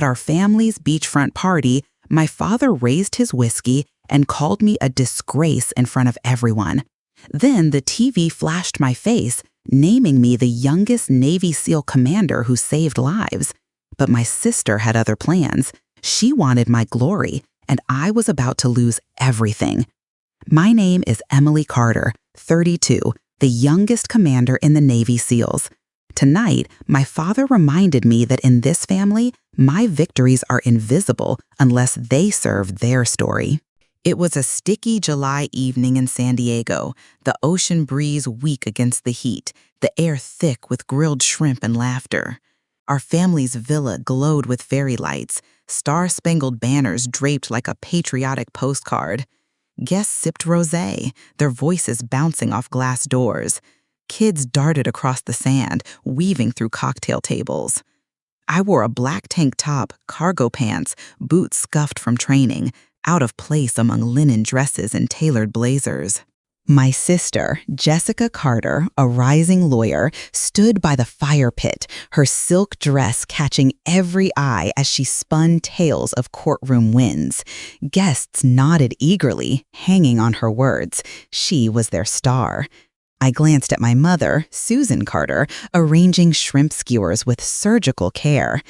At our family's beachfront party, my father raised his whiskey and called me a disgrace in front of everyone. Then the TV flashed my face, naming me the youngest Navy SEAL commander who saved lives. But my sister had other plans. She wanted my glory, and I was about to lose everything. My name is Emily Carter, 32, the youngest commander in the Navy SEALs. Tonight, my father reminded me that in this family, my victories are invisible unless they serve their story. It was a sticky July evening in San Diego, the ocean breeze weak against the heat, the air thick with grilled shrimp and laughter. Our family's villa glowed with fairy lights, star-spangled banners draped like a patriotic postcard. Guests sipped rosé, their voices bouncing off glass doors. Kids darted across the sand, weaving through cocktail tables. I wore a black tank top, cargo pants, boots scuffed from training, out of place among linen dresses and tailored blazers. My sister, Jessica Carter, a rising lawyer, stood by the fire pit, her silk dress catching every eye as she spun tales of courtroom wins. Guests nodded eagerly, hanging on her words. She was their star. I glanced at my mother, Susan Carter, arranging shrimp skewers with surgical care.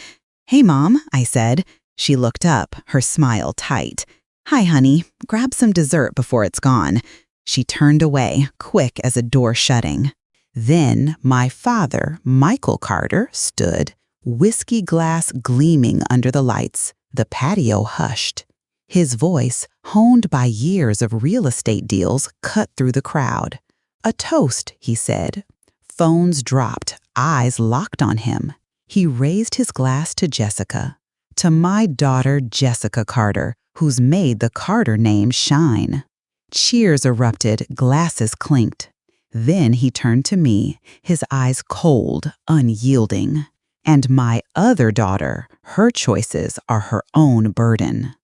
"Hey, Mom," I said. She looked up, her smile tight. "Hi, honey. Grab some dessert before it's gone." She turned away, quick as a door shutting. Then my father, Michael Carter, stood, whiskey glass gleaming under the lights. The patio hushed. His voice, honed by years of real estate deals, cut through the crowd. "A toast," he said. Phones dropped, eyes locked on him. He raised his glass to Jessica. "To my daughter, Jessica Carter, who's made the Carter name shine." Cheers erupted, glasses clinked. Then he turned to me, his eyes cold, unyielding. "And my other daughter, her choices are her own burden."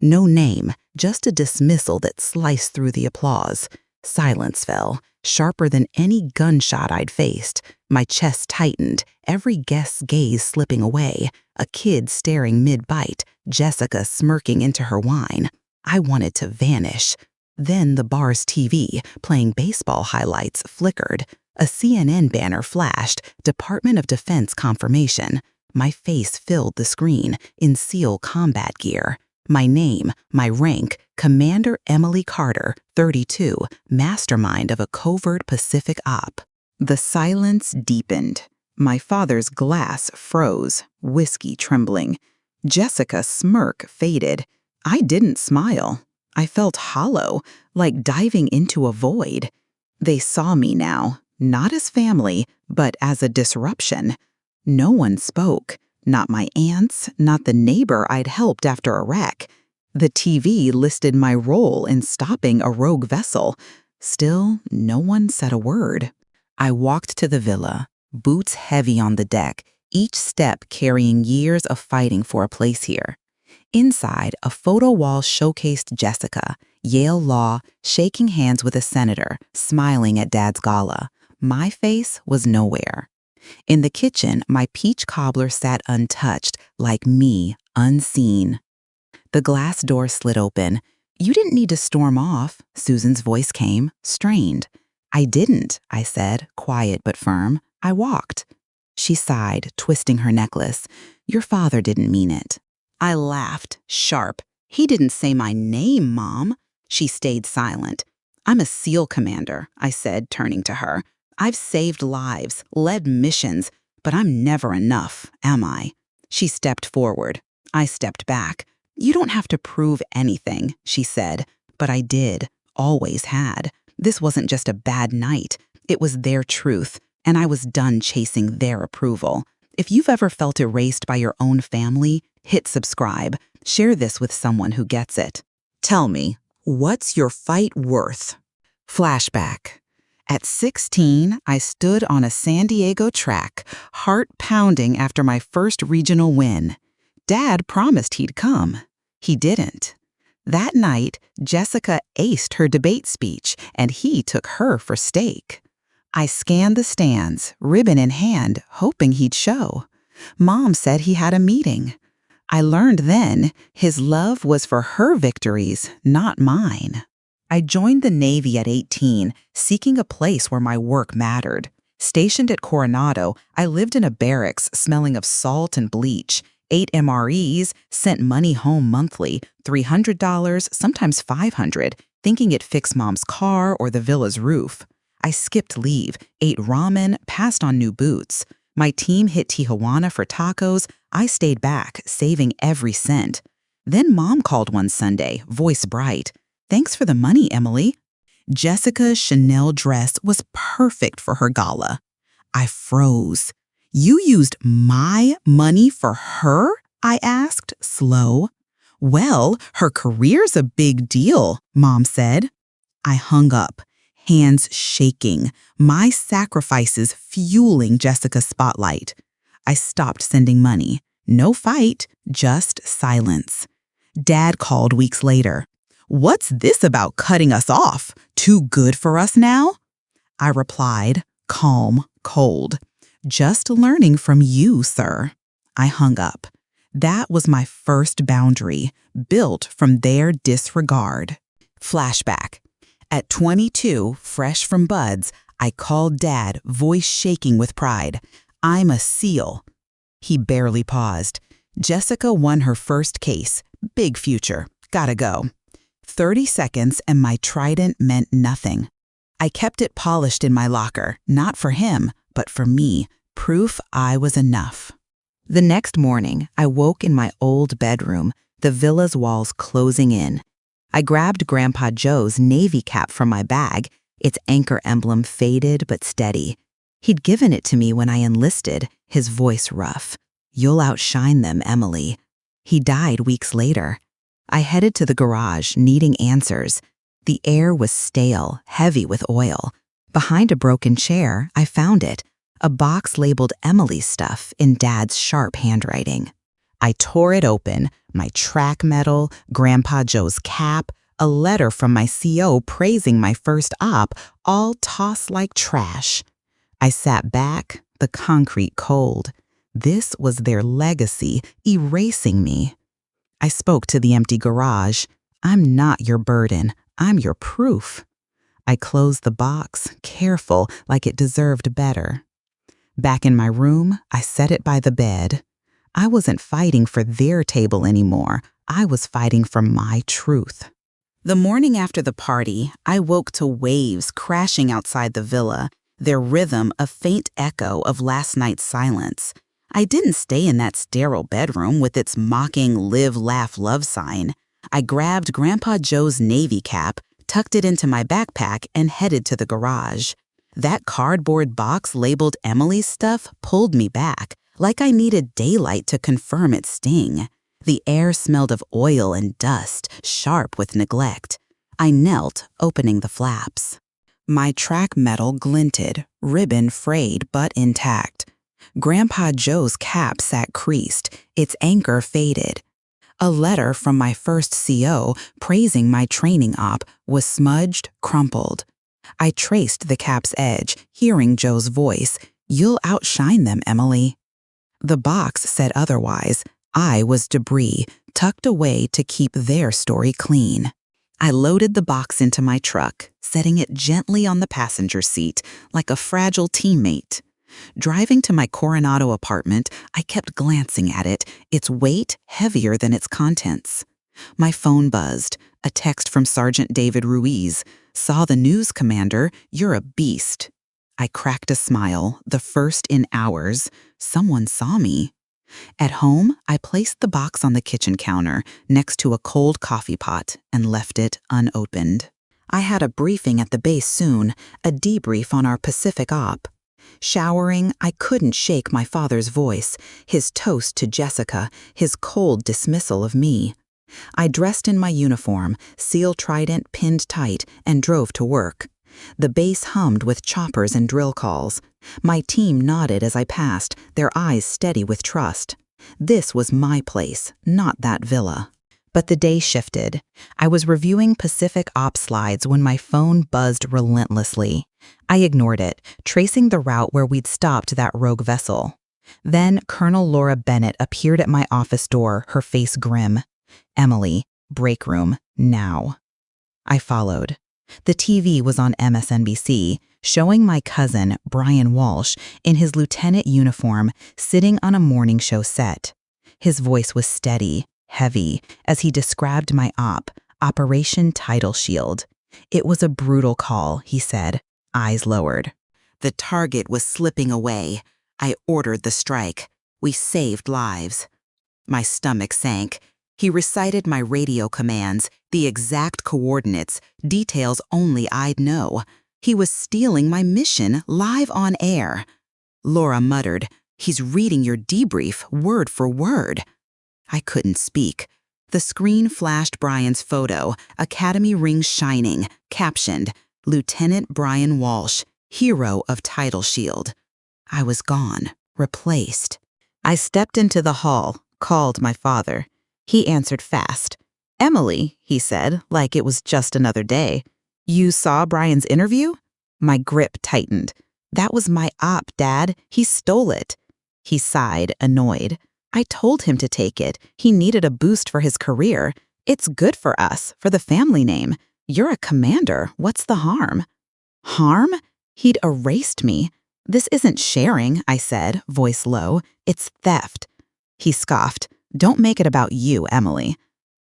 No name, just a dismissal that sliced through the applause. Silence fell, sharper than any gunshot I'd faced. My chest tightened, every guest's gaze slipping away, a kid staring mid-bite, Jessica smirking into her wine. I wanted to vanish. Then the bar's TV, playing baseball highlights, flickered. A CNN banner flashed, Department of Defense confirmation. My face filled the screen, in SEAL combat gear. My name, my rank, Commander Emily Carter, 32, mastermind of a covert Pacific op. The silence deepened. My father's glass froze, whiskey trembling. Jessica's smirk faded. I didn't smile. I felt hollow, like diving into a void. They saw me now, not as family, but as a disruption. No one spoke. Not my aunts, not the neighbor I'd helped after a wreck. The TV listed my role in stopping a rogue vessel. Still, no one said a word. I walked to the villa, boots heavy on the deck, each step carrying years of fighting for a place here. Inside, a photo wall showcased Jessica, Yale Law, shaking hands with a senator, smiling at Dad's gala. My face was nowhere. In the kitchen, my peach cobbler sat untouched, like me, unseen. The glass door slid open. "You didn't need to storm off," Susan's voice came, strained. "I didn't," I said, quiet but firm. "I walked." She sighed, twisting her necklace. "Your father didn't mean it." I laughed, sharp. "He didn't say my name, Mom." She stayed silent. "I'm a SEAL commander," I said, turning to her. "I've saved lives, led missions, but I'm never enough, am I?" She stepped forward. I stepped back. "You don't have to prove anything," she said, but I did, always had. This wasn't just a bad night. It was their truth, and I was done chasing their approval. If you've ever felt erased by your own family, hit subscribe. Share this with someone who gets it. Tell me, what's your fight worth? Flashback. At 16, I stood on a San Diego track, heart pounding after my first regional win. Dad promised he'd come. He didn't. That night, Jessica aced her debate speech, and he took her for steak. I scanned the stands, ribbon in hand, hoping he'd show. Mom said he had a meeting. I learned then his love was for her victories, not mine. I joined the Navy at 18, seeking a place where my work mattered. Stationed at Coronado, I lived in a barracks smelling of salt and bleach, ate MREs, sent money home monthly, $300, sometimes $500, thinking it fixed Mom's car or the villa's roof. I skipped leave, ate ramen, passed on new boots. My team hit Tijuana for tacos. I stayed back, saving every cent. Then Mom called one Sunday, voice bright. "Thanks for the money, Emily." Jessica's Chanel dress was perfect for her gala. I froze. "You used my money for her?" I asked, slow. "Well, her career's a big deal," Mom said. I hung up, hands shaking, my sacrifices fueling Jessica's spotlight. I stopped sending money. No fight, just silence. Dad called weeks later. "What's this about cutting us off? Too good for us now?" I replied, calm, cold. "Just learning from you, sir." I hung up. That was my first boundary, built from their disregard. Flashback. At 22, fresh from buds, I called Dad, voice shaking with pride. "I'm a SEAL." He barely paused. Jessica won her first case. Big future. Gotta go. 30 seconds and my trident meant nothing. I kept it polished in my locker, not for him, but for me, proof I was enough. The next morning, I woke in my old bedroom, the villa's walls closing in. I grabbed Grandpa Joe's Navy cap from my bag, its anchor emblem faded but steady. He'd given it to me when I enlisted, his voice rough. "You'll outshine them, Emily." He died weeks later. I headed to the garage, needing answers. The air was stale, heavy with oil. Behind a broken chair, I found it, a box labeled Emily's stuff in Dad's sharp handwriting. I tore it open, my track medal, Grandpa Joe's cap, a letter from my CO praising my first op, all tossed like trash. I sat back, the concrete cold. This was their legacy, erasing me. I spoke to the empty garage. "I'm not your burden. I'm your proof." I closed the box, careful, like it deserved better. Back in my room, I set it by the bed. I wasn't fighting for their table anymore. I was fighting for my truth. The morning after the party, I woke to waves crashing outside the villa, their rhythm a faint echo of last night's silence. I didn't stay in that sterile bedroom with its mocking live, laugh, love sign. I grabbed Grandpa Joe's Navy cap, tucked it into my backpack, and headed to the garage. That cardboard box labeled Emily's stuff pulled me back, like I needed daylight to confirm its sting. The air smelled of oil and dust, sharp with neglect. I knelt, opening the flaps. My track medal glinted, ribbon frayed but intact. Grandpa Joe's cap sat creased, its anchor faded. A letter from my first CO, praising my training op, was smudged, crumpled. I traced the cap's edge, hearing Joe's voice, "You'll outshine them, Emily." The box said otherwise. I was debris, tucked away to keep their story clean. I loaded the box into my truck, setting it gently on the passenger seat, like a fragile teammate. Driving to my Coronado apartment, I kept glancing at it, its weight heavier than its contents. My phone buzzed, a text from Sergeant David Ruiz. "Saw the news, Commander. You're a beast." I cracked a smile, the first in hours. Someone saw me. At home, I placed the box on the kitchen counter, next to a cold coffee pot, and left it unopened. I had a briefing at the base soon, a debrief on our Pacific op. Showering, I couldn't shake my father's voice, his toast to Jessica, his cold dismissal of me. I dressed in my uniform, SEAL trident pinned tight, and drove to work. The base hummed with choppers and drill calls. My team nodded as I passed, their eyes steady with trust. This was my place, not that villa. But the day shifted. I was reviewing Pacific Ops slides when my phone buzzed relentlessly. I ignored it, tracing the route where we'd stopped that rogue vessel. Then Colonel Laura Bennett appeared at my office door, her face grim. "Emily, break room, now." I followed. The TV was on MSNBC, showing my cousin, Brian Walsh, in his lieutenant uniform, sitting on a morning show set. His voice was steady, heavy, as he described my Operation Title Shield. It was a brutal call, he said, eyes lowered. The target was slipping away. I ordered the strike. We saved lives. My stomach sank. He recited my radio commands, the exact coordinates, details only I'd know. He was stealing my mission live on air. Laura muttered, "He's reading your debrief word for word." I couldn't speak. The screen flashed Brian's photo, Academy ring shining, captioned, "Lieutenant Brian Walsh, hero of Title Shield." I was gone, replaced. I stepped into the hall, called my father. He answered fast. "Emily," he said, like it was just another day. "You saw Brian's interview?" My grip tightened. "That was my Dad. He stole it." He sighed, annoyed. "I told him to take it. He needed a boost for his career. It's good for us, for the family name. You're a commander. What's the harm?" Harm? He'd erased me. "This isn't sharing," I said, voice low. "It's theft." He scoffed. "Don't make it about you, Emily."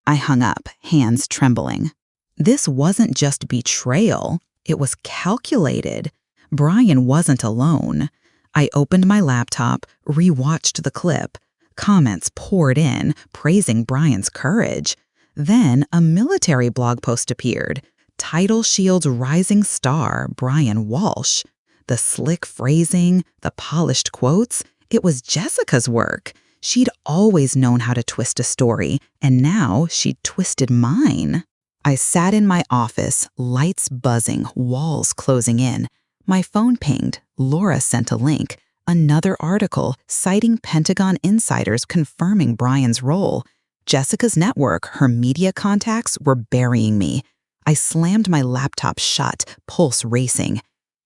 I hung up, hands trembling. This wasn't just betrayal. It was calculated. Brian wasn't alone. I opened my laptop, rewatched the clip. Comments poured in, praising Brian's courage. Then a military blog post appeared. Title Shield's rising star, Brian Walsh. The slick phrasing, the polished quotes, it was Jessica's work. She'd always known how to twist a story, and now she'd twisted mine. I sat in my office, lights buzzing, walls closing in. My phone pinged. Laura sent a link. Another article citing Pentagon insiders confirming Brian's role. Jessica's network, her media contacts, were burying me. I slammed my laptop shut, pulse racing.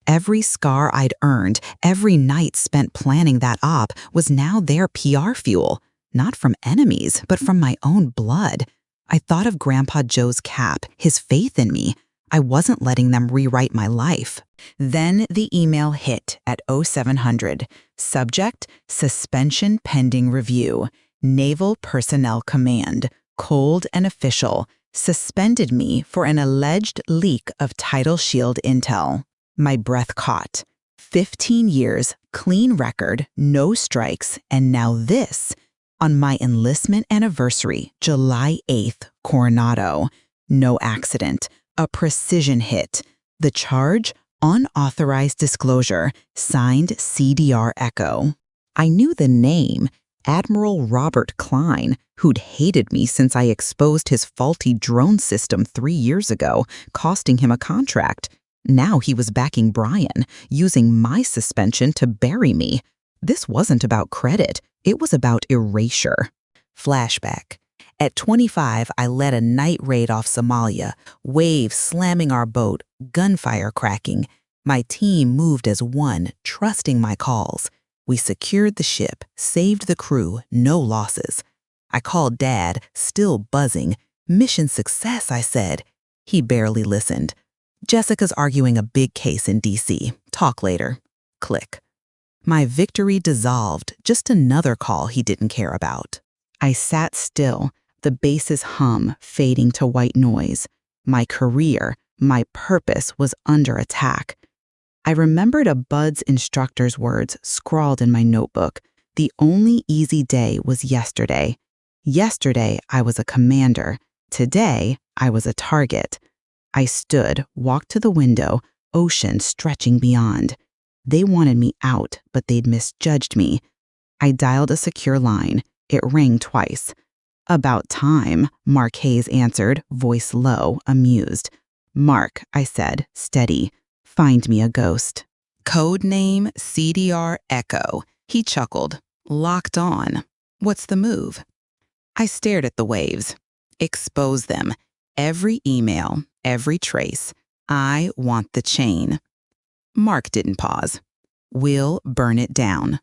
Every scar I'd earned, every night spent planning that op, was now their PR fuel. Not from enemies, but from my own blood. I thought of Grandpa Joe's cap, his faith in me. I wasn't letting them rewrite my life. Then the email hit at 0700. Subject, suspension pending review. Naval Personnel Command, cold and official, suspended me for an alleged leak of Title Shield intel. My breath caught. 15 years, clean record, no strikes, and now this. On my enlistment anniversary, July 8th, Coronado. No accident. A precision hit. The charge? Unauthorized disclosure. Signed CDR Echo. I knew the name. Admiral Robert Klein, who'd hated me since I exposed his faulty drone system 3 years ago, costing him a contract. Now he was backing Brian, using my suspension to bury me. This wasn't about credit. It was about erasure. Flashback. At 25, I led a night raid off Somalia, waves slamming our boat, gunfire cracking. My team moved as one, trusting my calls. We secured the ship, saved the crew, no losses. I called Dad, still buzzing. "Mission success," I said. He barely listened. "Jessica's arguing a big case in D.C. Talk later." Click. My victory dissolved, just another call he didn't care about. I sat still, the bass's hum fading to white noise. My career, my purpose was under attack. I remembered a Bud's instructor's words scrawled in my notebook. The only easy day was yesterday. Yesterday, I was a commander. Today, I was a target. I stood, walked to the window, ocean stretching beyond. They wanted me out, but they'd misjudged me. I dialed a secure line. It rang twice. "About time," Mark Hayes answered, voice low, amused. "Mark," I said, steady. "Find me a ghost." Code name CDR Echo. He chuckled. "Locked on. What's the move?" I stared at the waves. Expose them. Every email, every trace. I want the chain. Mark didn't pause. "We'll burn it down."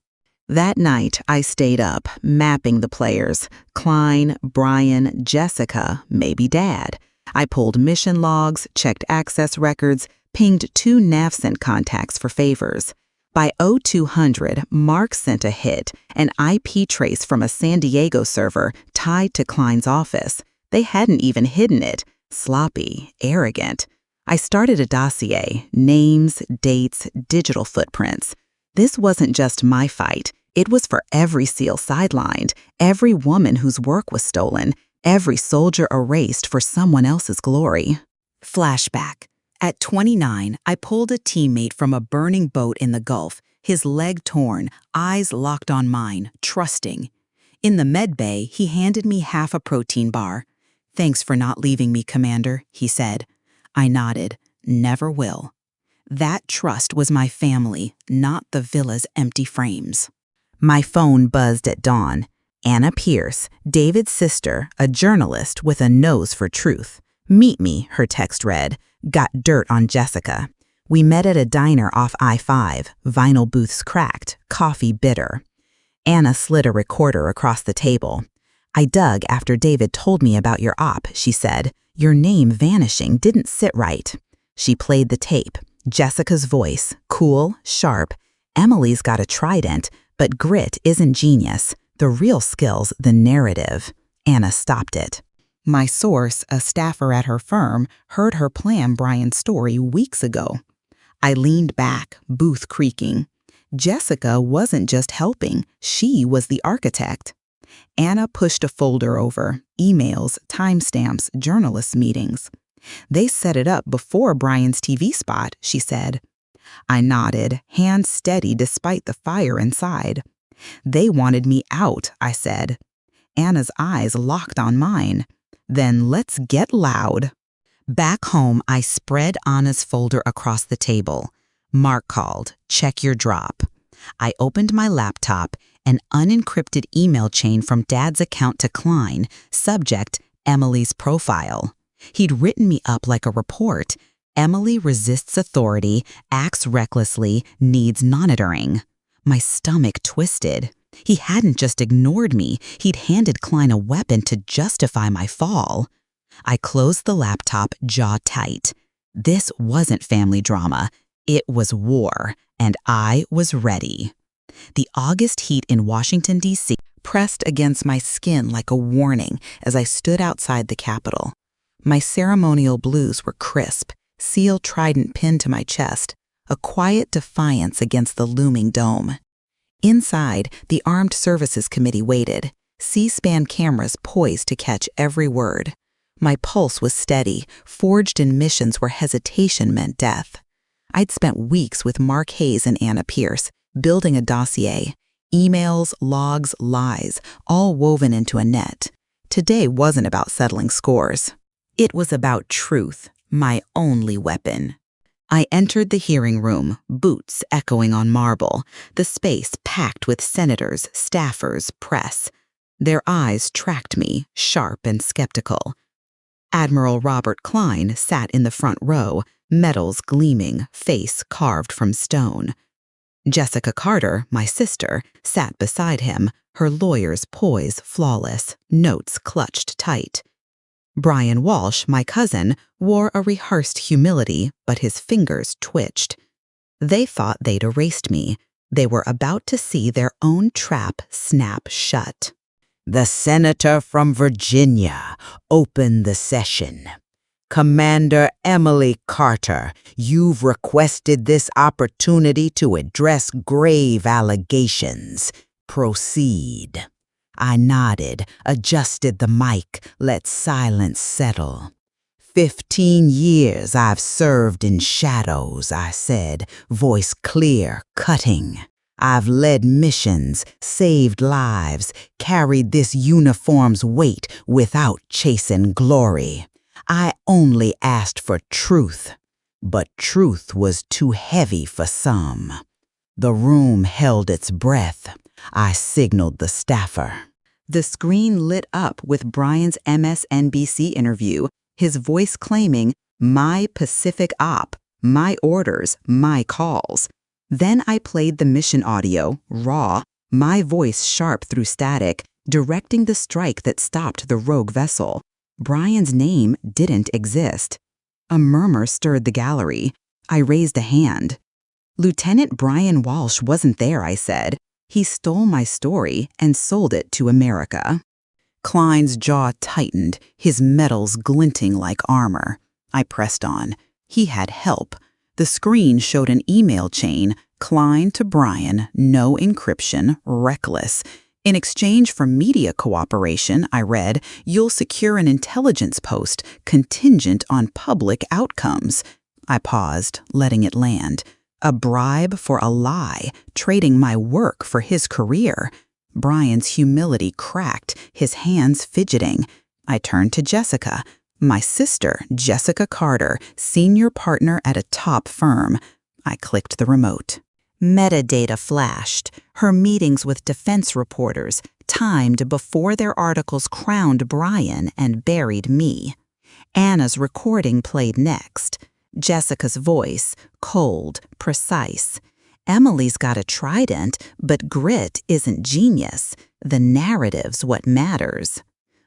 That night, I stayed up, mapping the players: Klein, Brian, Jessica, maybe Dad. I pulled mission logs, checked access records, pinged 2 NavSend contacts for favors. By 0200, Mark sent a hit, an IP trace from a San Diego server tied to Klein's office. They hadn't even hidden it. Sloppy, arrogant. I started a dossier: names, dates, digital footprints. This wasn't just my fight. It was for every SEAL sidelined, every woman whose work was stolen, every soldier erased for someone else's glory. Flashback. At 29, I pulled a teammate from a burning boat in the Gulf, his leg torn, eyes locked on mine, trusting. In the med bay, he handed me half a protein bar. "Thanks for not leaving me, Commander," he said. I nodded. Never will. That trust was my family, not the villa's empty frames. My phone buzzed at dawn. Anna Pierce, David's sister, a journalist with a nose for truth. "Meet me," her text read. "Got dirt on Jessica." We met at a diner off I-5, vinyl booths cracked, coffee bitter. Anna slid a recorder across the table. "I dug after David told me about your op," she said. "Your name vanishing didn't sit right." She played the tape. Jessica's voice, cool, sharp. Emily's got a trident, but grit isn't genius. The real skill's the narrative. Anna stopped it. My source, a staffer at her firm, heard her plan Brian's story weeks ago. I leaned back, booth creaking. Jessica wasn't just helping, she was the architect. Anna pushed a folder over: emails, timestamps, journalist meetings. "They set it up before Brian's TV spot," she said. I nodded, hands steady despite the fire inside. "They wanted me out," I said. Anna's eyes locked on mine. "Then let's get loud." Back home, I spread Anna's folder across the table. Mark called, "Check your drop." I opened my laptop, an unencrypted email chain from Dad's account to Klein, subject, Emily's profile. He'd written me up like a report. Emily resists authority, acts recklessly, needs monitoring. My stomach twisted. He hadn't just ignored me, he'd handed Klein a weapon to justify my fall. I closed the laptop, jaw tight. This wasn't family drama. It was war, and I was ready. The August heat in Washington, D.C. pressed against my skin like a warning as I stood outside the Capitol. My ceremonial blues were crisp, SEAL trident pinned to my chest, a quiet defiance against the looming dome. Inside, the Armed Services Committee waited, C-SPAN cameras poised to catch every word. My pulse was steady, forged in missions where hesitation meant death. I'd spent weeks with Mark Hayes and Anna Pierce, building a dossier. Emails, logs, lies, all woven into a net. Today wasn't about settling scores. It was about truth, my only weapon. I entered the hearing room, boots echoing on marble, the space packed with senators, staffers, press. Their eyes tracked me, sharp and skeptical. Admiral Robert Klein sat in the front row, medals gleaming, face carved from stone. Jessica Carter, my sister, sat beside him, her lawyer's poise flawless, notes clutched tight. Brian Walsh, my cousin, wore a rehearsed humility, but his fingers twitched. They thought they'd erased me. They were about to see their own trap snap shut. "The senator from Virginia opened the session. Commander Emily Carter, you've requested this opportunity to address grave allegations. Proceed." I nodded, adjusted the mic, let silence settle. 15 years I've served in shadows, I said, voice clear, cutting. I've led missions, saved lives, carried this uniform's weight without chasing glory. I only asked for truth, but truth was too heavy for some. The room held its breath. I signaled the staffer. The screen lit up with Brian's MSNBC interview, his voice claiming, "My Pacific op, my orders, my calls." Then I played the mission audio, raw, my voice sharp through static, directing the strike that stopped the rogue vessel. Brian's name didn't exist. A murmur stirred the gallery. I raised a hand. Lieutenant Brian Walsh wasn't there, I said. He stole my story and sold it to America. Klein's jaw tightened, his metals glinting like armor. I pressed on. He had help. The screen showed an email chain, Klein to Brian, no encryption, reckless. In exchange for media cooperation, I read, you'll secure an intelligence post contingent on public outcomes. I paused, letting it land. A bribe for a lie, trading my work for his career. Brian's humility cracked, his hands fidgeting. I turned to Jessica, my sister, Jessica Carter, senior partner at a top firm. I clicked the remote. Metadata flashed, her meetings with defense reporters, timed before their articles crowned Brian and buried me. Anna's recording played next. Jessica's voice, cold, precise. Emily's got a trident, but grit isn't genius. The narrative's what matters.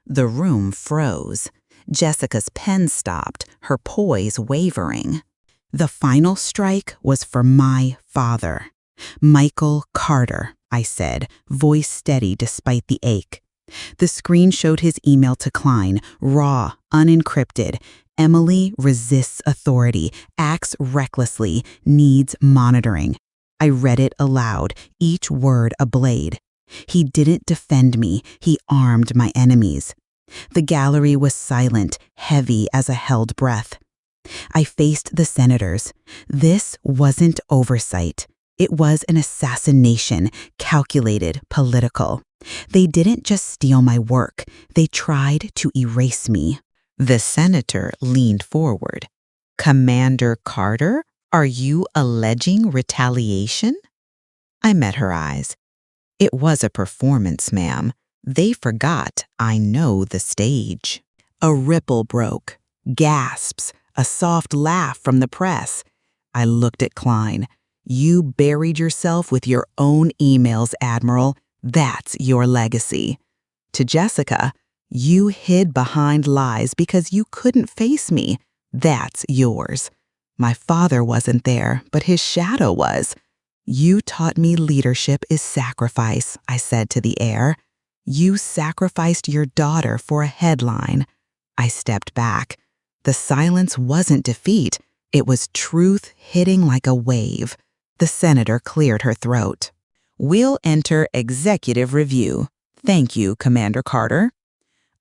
The room froze. Jessica's pen stopped, her poise wavering. The final strike was for my father. Michael Carter, I said, voice steady despite the ache. The screen showed his email to Klein, raw, unencrypted. Emily resists authority, acts recklessly, needs monitoring. I read it aloud, each word a blade. He didn't defend me, he armed my enemies. The gallery was silent, heavy as a held breath. I faced the senators. This wasn't oversight. It was an assassination, calculated, political. They didn't just steal my work, they tried to erase me. The senator leaned forward. Commander Carter, are you alleging retaliation? I met her eyes. It was a performance, ma'am. They forgot I know the stage. A ripple broke. Gasps. A soft laugh from the press. I looked at Klein. You buried yourself with your own emails, Admiral. That's your legacy. To Jessica, you hid behind lies because you couldn't face me. That's yours. My father wasn't there, but his shadow was. You taught me leadership is sacrifice, I said to the air. You sacrificed your daughter for a headline. I stepped back. The silence wasn't defeat. It was truth hitting like a wave. The senator cleared her throat. We'll enter executive review. Thank you, Commander Carter.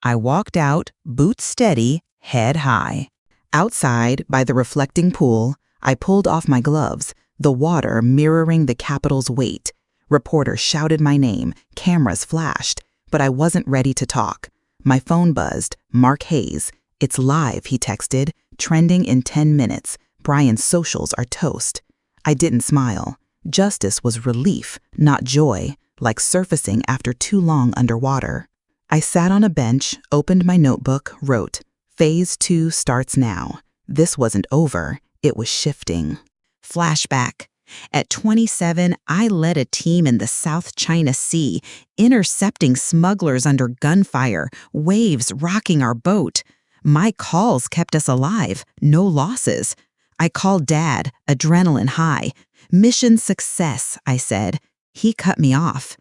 I walked out, boots steady, head high. Outside, by the reflecting pool, I pulled off my gloves, the water mirroring the Capitol's weight. Reporters shouted my name, cameras flashed, but I wasn't ready to talk. My phone buzzed. Mark Hayes. It's live, he texted, trending in 10 minutes. Brian's socials are toast. I didn't smile. Justice was relief, not joy, like surfacing after too long underwater. I sat on a bench, opened my notebook, wrote, Phase 2 starts now. This wasn't over, it was shifting. Flashback. At 27, I led a team in the South China Sea, intercepting smugglers under gunfire, waves rocking our boat. My calls kept us alive, no losses. I called Dad, adrenaline high. Mission success, I said. He cut me off.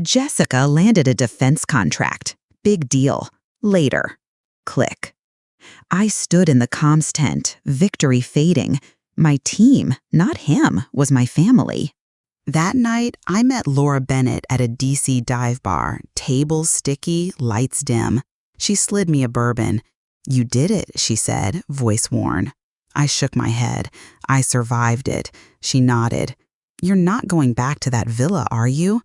Jessica landed a defense contract. Big deal. Later. Click. I stood in the comms tent, victory fading. My team, not him, was my family. That night, I met Laura Bennett at a DC dive bar, tables sticky, lights dim. She slid me a bourbon. You did it, she said, voice worn. I shook my head. I survived it. She nodded. You're not going back to that villa, are you?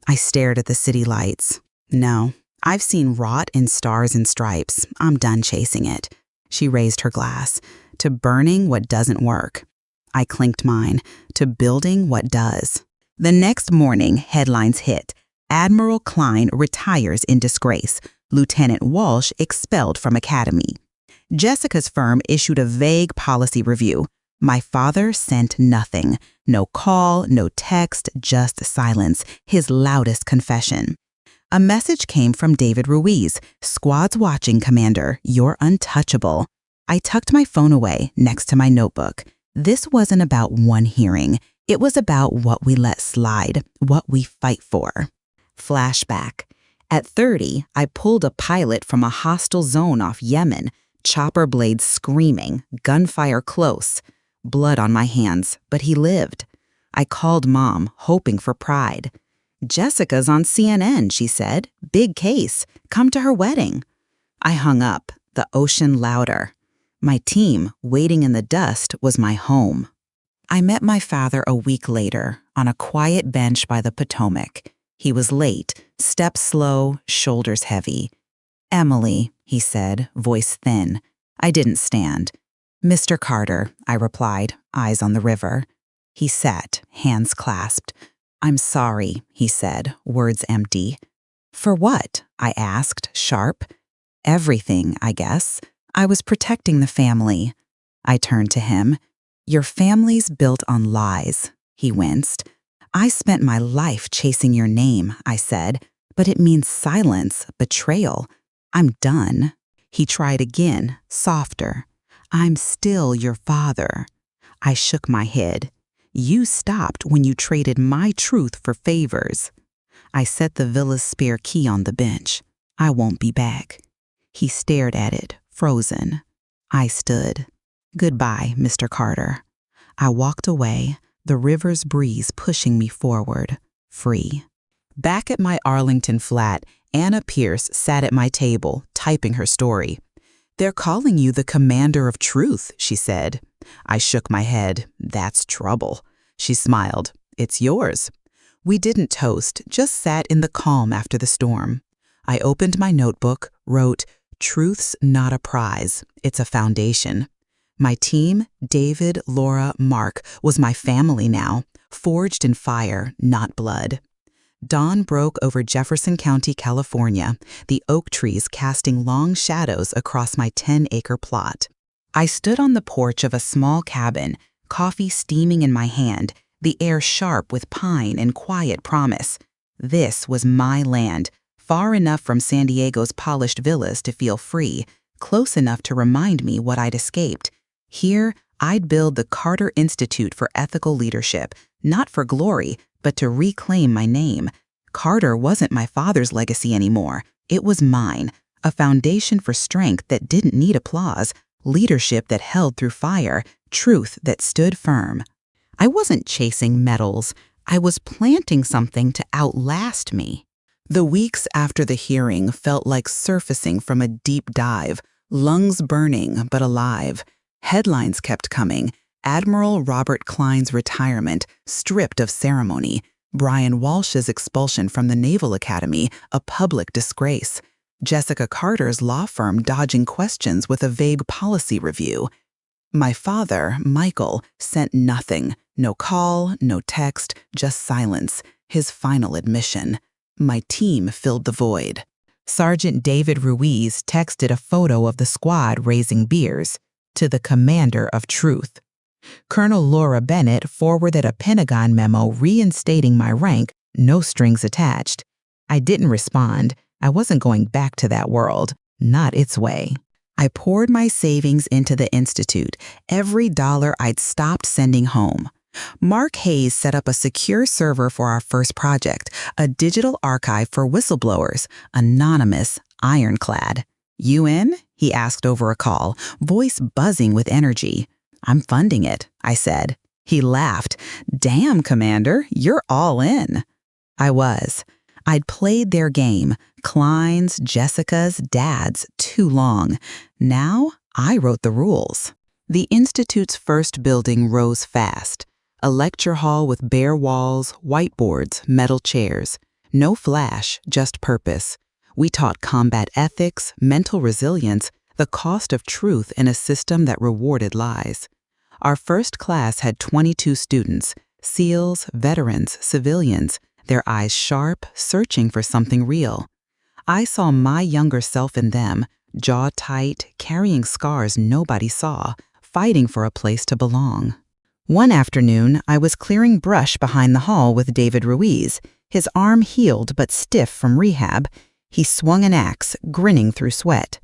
I stared at the city lights. No, I've seen rot in stars and stripes. I'm done chasing it. She raised her glass. To burning what doesn't work. I clinked mine. To building what does. The next morning, headlines hit. Admiral Klein retires in disgrace. Lieutenant Walsh expelled from academy. Jessica's firm issued a vague policy review. My father sent nothing. No call, no text, just silence, his loudest confession. A message came from David Ruiz, "Squad's watching, Commander. You're untouchable." I tucked my phone away next to my notebook. This wasn't about one hearing. It was about what we let slide, what we fight for. Flashback. At 30, I pulled a pilot from a hostile zone off Yemen, chopper blades screaming, gunfire close, blood on my hands, but he lived. I called Mom, hoping for pride. "Jessica's on CNN," she said. "Big case. Come to her wedding." I hung up, the ocean louder. My team, waiting in the dust, was my home. I met my father a week later, on a quiet bench by the Potomac. He was late, steps slow, shoulders heavy. "Emily," he said, voice thin. I didn't stand. "Mr. Carter," I replied, eyes on the river. He sat, hands clasped. "I'm sorry," he said, words empty. "For what?" I asked, sharp. "Everything, I guess. I was protecting the family." I turned to him. "Your family's built on lies," he winced. "I spent my life chasing your name," I said, "but it means silence, betrayal. I'm done." He tried again, softer. "I'm still your father." I shook my head. "You stopped when you traded my truth for favors." I set the Villa's spare key on the bench. "I won't be back." He stared at it, frozen. I stood. "Goodbye, Mr. Carter." I walked away, the river's breeze pushing me forward, free. Back at my Arlington flat, Anna Pierce sat at my table, typing her story. "They're calling you the commander of truth," she said. I shook my head. "That's trouble." She smiled. "It's yours." We didn't toast, just sat in the calm after the storm. I opened my notebook, wrote, "Truth's not a prize, it's a foundation." My team, David, Laura, Mark, was my family now, forged in fire, not blood. Dawn broke over Jefferson County, California, the oak trees casting long shadows across my 10-acre plot. I stood on the porch of a small cabin, coffee steaming in my hand, the air sharp with pine and quiet promise. This was my land, far enough from San Diego's polished villas to feel free, close enough to remind me what I'd escaped. Here, I'd build the Carter Institute for Ethical Leadership, not for glory, but to reclaim my name. Carter wasn't my father's legacy anymore. It was mine, a foundation for strength that didn't need applause, leadership that held through fire, truth that stood firm. I wasn't chasing medals. I was planting something to outlast me. The weeks after the hearing felt like surfacing from a deep dive, lungs burning but alive. Headlines kept coming. Admiral Robert Klein's retirement, stripped of ceremony. Brian Walsh's expulsion from the Naval Academy, a public disgrace. Jessica Carter's law firm dodging questions with a vague policy review. My father, Michael, sent nothing. No call, no text, just silence. His final admission. My team filled the void. Sergeant David Ruiz texted a photo of the squad raising beers to the commander of truth. Colonel Laura Bennett forwarded a Pentagon memo reinstating my rank, no strings attached. I didn't respond. I wasn't going back to that world, not its way. I poured my savings into the Institute, every dollar I'd stopped sending home. Mark Hayes set up a secure server for our first project, a digital archive for whistleblowers, anonymous, ironclad. "You in?" he asked over a call, voice buzzing with energy. "I'm funding it," I said. He laughed. "Damn, Commander, you're all in." I was. I'd played their game, Klein's, Jessica's, Dad's, too long. Now I wrote the rules. The Institute's first building rose fast. A lecture hall with bare walls, whiteboards, metal chairs. No flash, just purpose. We taught combat ethics, mental resilience, the cost of truth in a system that rewarded lies. Our first class had 22 students, SEALs, veterans, civilians, their eyes sharp, searching for something real. I saw my younger self in them, jaw tight, carrying scars nobody saw, fighting for a place to belong. One afternoon, I was clearing brush behind the hall with David Ruiz, his arm healed but stiff from rehab. He swung an axe, grinning through sweat.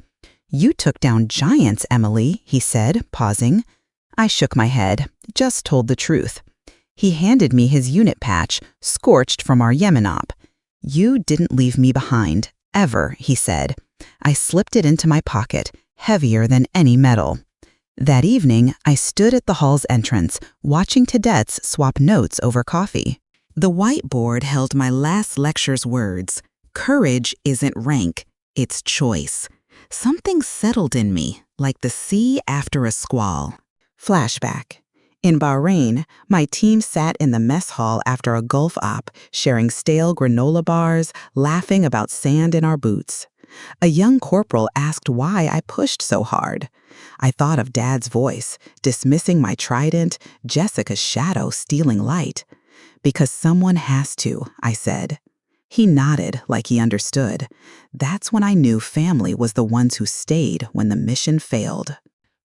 "You took down giants, Emily," he said, pausing. I shook my head, just told the truth. He handed me his unit patch, scorched from our Yemen op. "You didn't leave me behind, ever," he said. I slipped it into my pocket, heavier than any metal. That evening, I stood at the hall's entrance, watching cadets swap notes over coffee. The whiteboard held my last lecture's words. Courage isn't rank, it's choice. Something settled in me, like the sea after a squall. Flashback. In Bahrain, my team sat in the mess hall after a Gulf op, sharing stale granola bars, laughing about sand in our boots. A young corporal asked why I pushed so hard. I thought of Dad's voice, dismissing my trident, Jessica's shadow stealing light. "Because someone has to," I said. He nodded like he understood. That's when I knew family was the ones who stayed when the mission failed.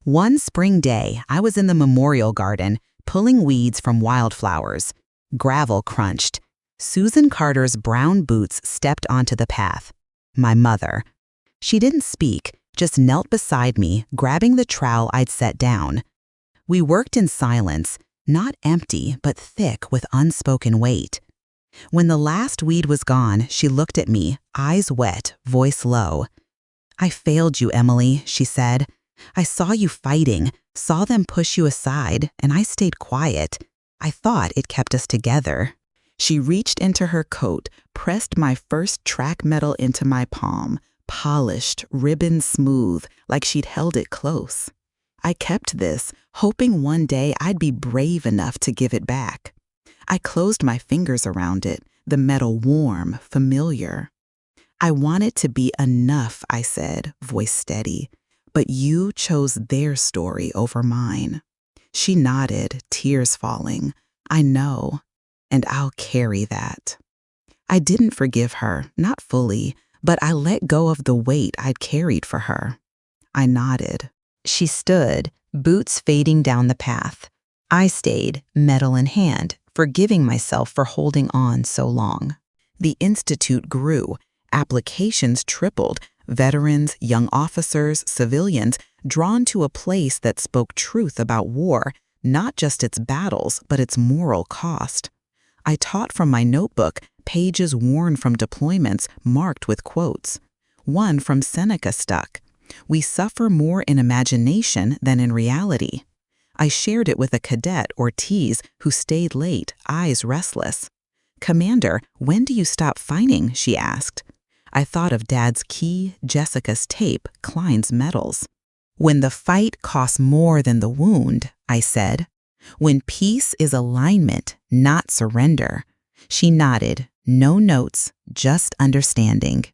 One spring day, I was in the memorial garden, pulling weeds from wildflowers. Gravel crunched. Susan Carter's brown boots stepped onto the path. My mother. She didn't speak, just knelt beside me, grabbing the trowel I'd set down. We worked in silence, not empty, but thick with unspoken weight. When the last weed was gone, she looked at me, eyes wet, voice low. "I failed you, Emily," she said. "I saw you fighting, saw them push you aside, and I stayed quiet. I thought it kept us together." She reached into her coat, pressed my first track medal into my palm, polished, ribbon smooth, like she'd held it close. I kept this, hoping one day I'd be brave enough to give it back. I closed my fingers around it, the metal warm, familiar. "I want it to be enough," I said, voice steady. "But you chose their story over mine." She nodded, tears falling. "I know, and I'll carry that." I didn't forgive her, not fully, but I let go of the weight I'd carried for her. I nodded. She stood, boots fading down the path. I stayed, medal in hand, forgiving myself for holding on so long. The institute grew. Applications tripled. Veterans, young officers, civilians, drawn to a place that spoke truth about war, not just its battles, but its moral cost. I taught from my notebook, pages worn from deployments marked with quotes. One from Seneca stuck. "We suffer more in imagination than in reality." I shared it with a cadet, Ortiz, who stayed late, eyes restless. "Commander, when do you stop fighting?" she asked. I thought of Dad's key, Jessica's tape, Klein's medals. "When the fight costs more than the wound," I said. "When peace is alignment, not surrender." She nodded, no notes, just understanding.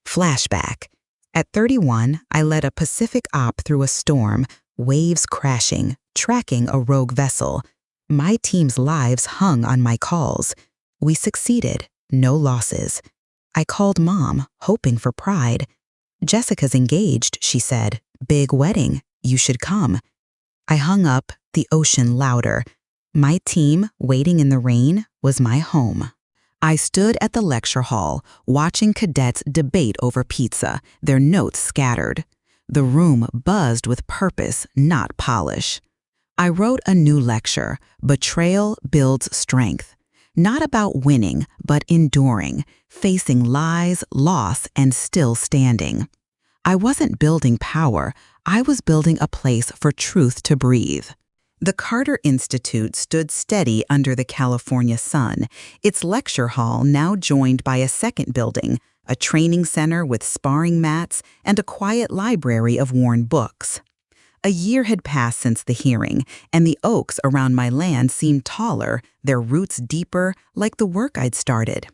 Flashback. At 31, I led a Pacific op through a storm, waves crashing, tracking a rogue vessel. My team's lives hung on my calls. We succeeded, no losses. I called Mom, hoping for pride. "Jessica's engaged," she said. "Big wedding. You should come." I hung up, the ocean louder. My team, waiting in the rain, was my home. I stood at the lecture hall, watching cadets debate over pizza, their notes scattered. The room buzzed with purpose, not polish. I wrote a new lecture, Betrayal Builds Strength. Not about winning, but enduring, facing lies, loss, and still standing. I wasn't building power, I was building a place for truth to breathe. The Carter Institute stood steady under the California sun, its lecture hall now joined by a second building, a training center with sparring mats, and a quiet library of worn books. A year had passed since the hearing, and the oaks around my land seemed taller, their roots deeper, like the work I'd started.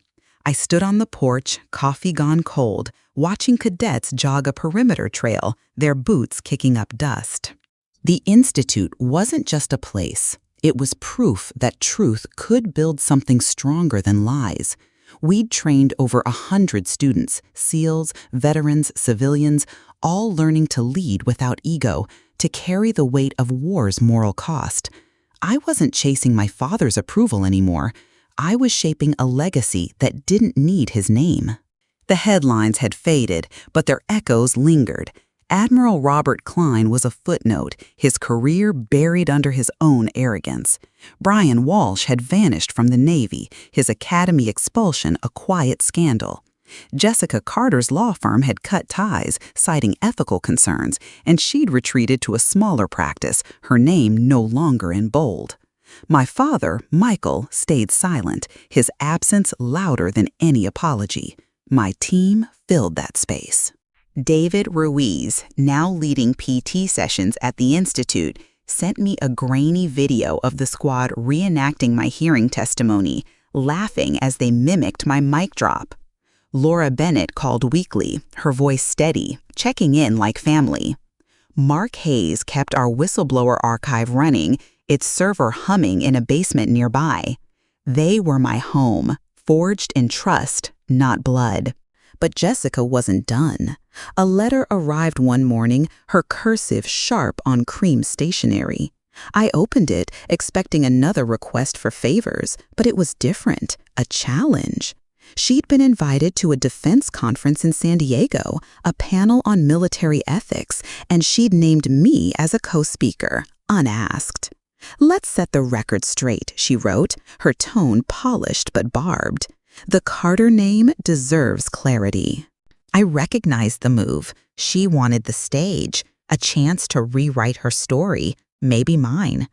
I stood on the porch, coffee gone cold, watching cadets jog a perimeter trail, their boots kicking up dust. The Institute wasn't just a place. It was proof that truth could build something stronger than lies. We'd trained over 100 students, SEALs, veterans, civilians, all learning to lead without ego, to carry the weight of war's moral cost. I wasn't chasing my father's approval anymore. I was shaping a legacy that didn't need his name. The headlines had faded, but their echoes lingered. Admiral Robert Klein was a footnote, his career buried under his own arrogance. Brian Walsh had vanished from the Navy, his academy expulsion a quiet scandal. Jessica Carter's law firm had cut ties, citing ethical concerns, and she'd retreated to a smaller practice, her name no longer in bold. My father, Michael, stayed silent, his absence louder than any apology. My team filled that space. David Ruiz, now leading PT sessions at the Institute, sent me a grainy video of the squad reenacting my hearing testimony, laughing as they mimicked my mic drop. Laura Bennett called weekly, her voice steady, checking in like family. Mark Hayes kept our whistleblower archive running, its server humming in a basement nearby. They were my home, forged in trust, not blood. But Jessica wasn't done. A letter arrived one morning, her cursive sharp on cream stationery. I opened it, expecting another request for favors, but it was different, a challenge. She'd been invited to a defense conference in San Diego, a panel on military ethics, and she'd named me as a co-speaker, unasked. "Let's set the record straight," she wrote, her tone polished but barbed. "The Carter name deserves clarity." I recognized the move. She wanted the stage, a chance to rewrite her story, maybe mine.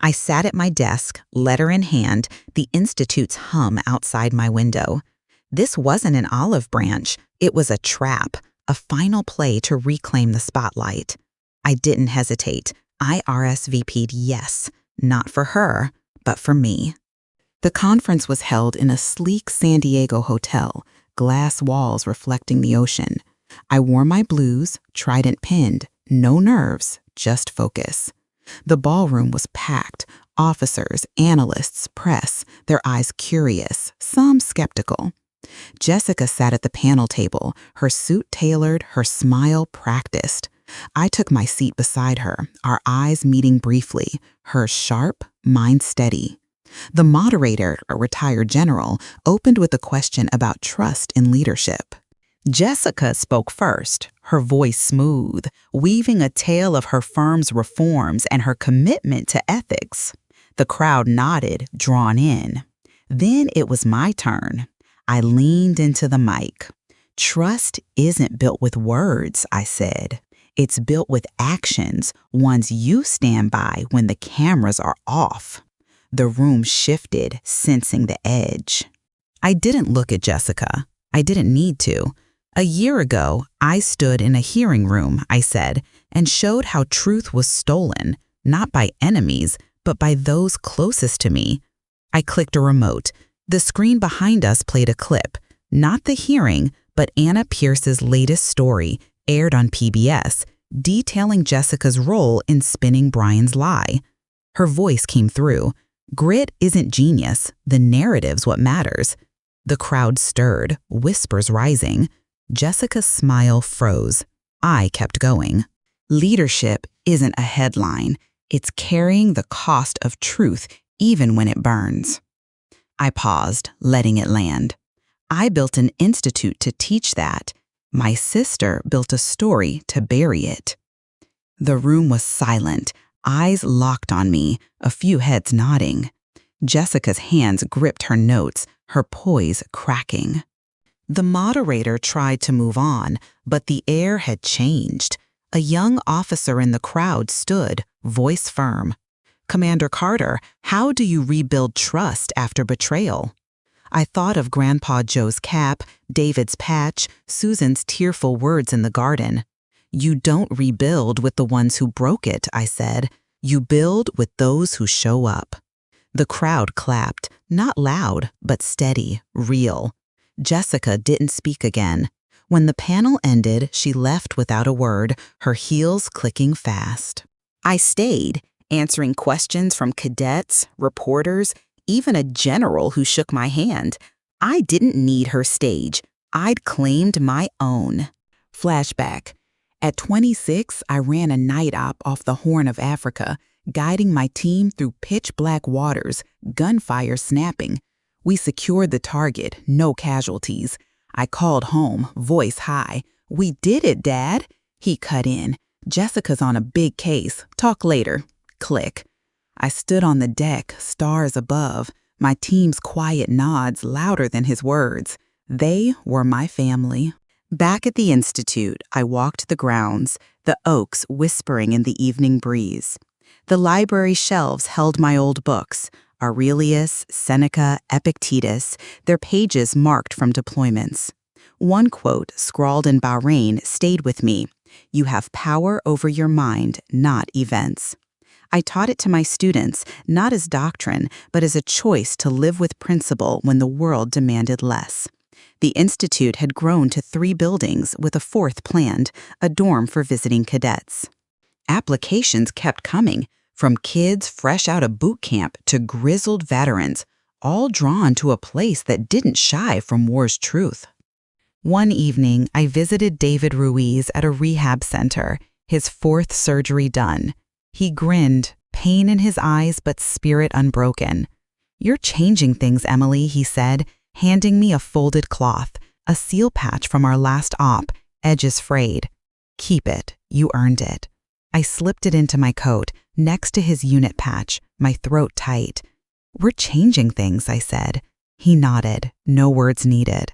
I sat at my desk, letter in hand, the Institute's hum outside my window. This wasn't an olive branch. It was a trap, a final play to reclaim the spotlight. I didn't hesitate. I RSVP'd yes, not for her, but for me. The conference was held in a sleek San Diego hotel, glass walls reflecting the ocean. I wore my blues, trident pinned, no nerves, just focus. The ballroom was packed, officers, analysts, press, their eyes curious, some skeptical. Jessica sat at the panel table, her suit tailored, her smile practiced. I took my seat beside her, our eyes meeting briefly, hers sharp, mine steady. The moderator, a retired general, opened with a question about trust in leadership. Jessica spoke first, her voice smooth, weaving a tale of her firm's reforms and her commitment to ethics. The crowd nodded, drawn in. Then it was my turn. I leaned into the mic. "Trust isn't built with words," I said. "It's built with actions, ones you stand by when the cameras are off." The room shifted, sensing the edge. I didn't look at Jessica. I didn't need to. "A year ago, I stood in a hearing room," I said, "and showed how truth was stolen, not by enemies, but by those closest to me." I clicked a remote. The screen behind us played a clip, not the hearing, but Anna Pierce's latest story, aired on PBS, detailing Jessica's role in spinning Brian's lie. Her voice came through. "Grit isn't genius, the narrative's what matters." The crowd stirred, whispers rising. Jessica's smile froze. I kept going. "Leadership isn't a headline. It's carrying the cost of truth even when it burns." I paused, letting it land. I built an institute to teach that. My sister built a story to bury it. The room was silent, eyes locked on me, a few heads nodding. Jessica's hands gripped her notes, her poise cracking. The moderator tried to move on, but the air had changed. A young officer in the crowd stood, voice firm. "Commander Carter, how do you rebuild trust after betrayal?" I thought of Grandpa Joe's cap, David's patch, Susan's tearful words in the garden. "You don't rebuild with the ones who broke it," I said. "You build with those who show up." The crowd clapped, not loud, but steady, real. Jessica didn't speak again. When the panel ended, she left without a word, her heels clicking fast. I stayed, answering questions from cadets, reporters, even a general who shook my hand. I didn't need her stage. I'd claimed my own. Flashback. At 26, I ran a night op off the Horn of Africa, guiding my team through pitch-black waters, gunfire snapping. We secured the target, no casualties. I called home, voice high. "We did it, Dad." He cut in. "Jessica's on a big case. Talk later." Click. I stood on the deck, stars above, my team's quiet nods louder than his words. They were my family. Back at the Institute, I walked the grounds, the oaks whispering in the evening breeze. The library shelves held my old books, Aurelius, Seneca, Epictetus, their pages marked from deployments. One quote, scrawled in Bahrain, stayed with me. "You have power over your mind, not events." I taught it to my students, not as doctrine, but as a choice to live with principle when the world demanded less. The Institute had grown to 3 buildings, with a 4th planned, a dorm for visiting cadets. Applications kept coming, from kids fresh out of boot camp to grizzled veterans, all drawn to a place that didn't shy from war's truth. One evening, I visited David Ruiz at a rehab center, his 4th surgery done. He grinned, pain in his eyes but spirit unbroken. "You're changing things, Emily," he said, handing me a folded cloth, a seal patch from our last op, edges frayed. "Keep it, you earned it." I slipped it into my coat, next to his unit patch, my throat tight. "We're changing things," I said. He nodded, no words needed.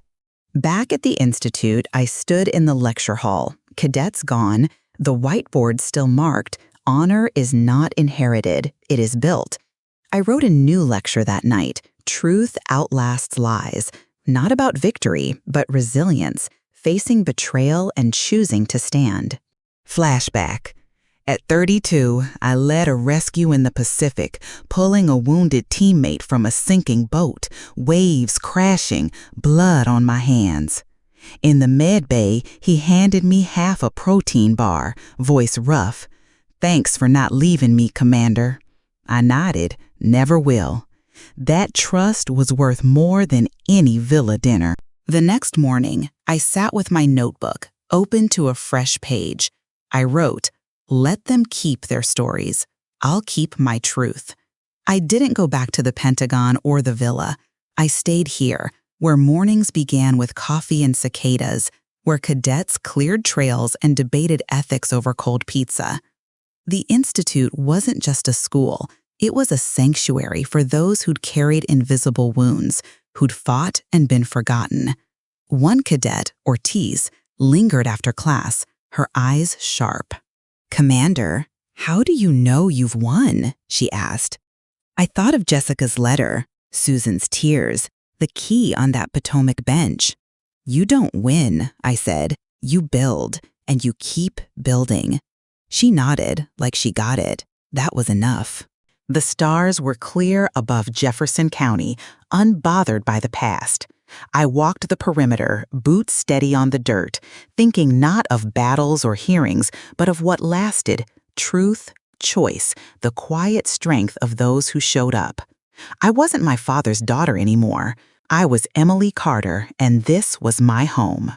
Back at the Institute, I stood in the lecture hall, cadets gone, the whiteboard still marked, "Honor is not inherited, it is built." I wrote a new lecture that night, "Truth Outlasts Lies," not about victory, but resilience, facing betrayal and choosing to stand. Flashback. At 32, I led a rescue in the Pacific, pulling a wounded teammate from a sinking boat, waves crashing, blood on my hands. In the med bay, he handed me half a protein bar, voice rough. "Thanks for not leaving me, Commander." I nodded, "Never will." That trust was worth more than any villa dinner. The next morning, I sat with my notebook, open to a fresh page. I wrote, "Let them keep their stories. I'll keep my truth." I didn't go back to the Pentagon or the villa. I stayed here, where mornings began with coffee and cicadas, where cadets cleared trails and debated ethics over cold pizza. The Institute wasn't just a school. It was a sanctuary for those who'd carried invisible wounds, who'd fought and been forgotten. One cadet, Ortiz, lingered after class, her eyes sharp. "Commander, how do you know you've won?" she asked. I thought of Jessica's letter, Susan's tears, the key on that Potomac bench. "You don't win," I said. "You build, and you keep building." She nodded, like she got it. That was enough. The stars were clear above Jefferson County, unbothered by the past. I walked the perimeter, boots steady on the dirt, thinking not of battles or hearings, but of what lasted, truth, choice, the quiet strength of those who showed up. I wasn't my father's daughter anymore. I was Emily Carter, and this was my home.